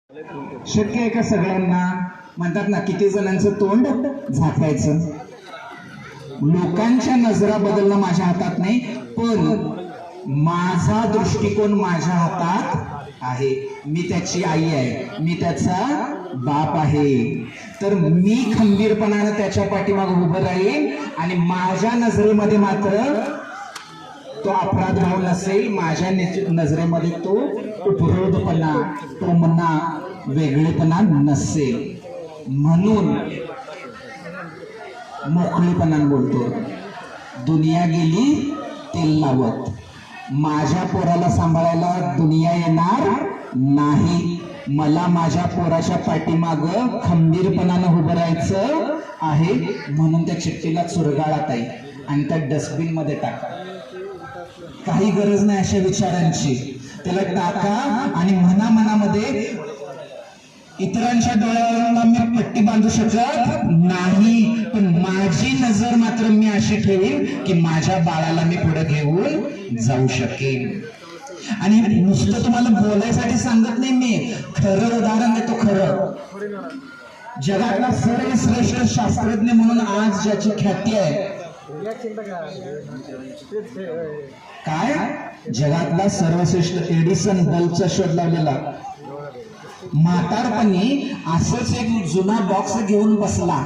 शक्य आहे का सगळ्यांना? म्हणतात ना, किती जणांचं तोंड झाकायचं. लोकांच्या नजरा बदलणं माझ्या हातात नाही, पण माझा दृष्टिकोन माझ्या हातात आहे. मी त्याची आई आहे, मी त्याचा बाप आहे. तर मी खंबीरपणानं त्याच्या पाठीमागे उभं राहील आणि माझ्या नजरेमध्ये मात्र तो अपराध भाव नसेल. माझ्या नजरेमध्ये तो उपरोधपणा, टोमणा, वेगळेपणा नसेल. म्हणून मोकळेपणाने बोलतो. दुनिया गेली तेल लावत, माझ्या पोराला सांभाळायला दुनिया येणार नाही. मला माझ्या पोराच्या पाठीमाग खंबीरपणानं उभं राहायचं आहे. म्हणून त्या चिठ्ठीला चुरगाळात आहे आणि त्या डस्टबिन मध्ये टाका. काही गरज नाही अशा विचारांची. त्याला टाका आणि मनामध्ये इतरांच्या डोळ्यावरून मी पट्टी बांधू शकत नाही, पण माझी नजर मात्र मी अशी ठेवीन की माझ्या बाळाला मी पुढे घेऊन जाऊ शकेन. आणि नुसतं तुम्हाला बोलायसाठी सांगत नाही, मी खरं उदाहरण देतो. खरं, जगातला सर्वश्रेष्ठ शास्त्रज्ञ म्हणून आज ज्याची ख्याती आहे, काय जगातला सर्वश्रेष्ठ एडिसन बल्बचा शोध लावलेला, म्हातारपणी असंच एक जुना बॉक्स घेऊन बसला.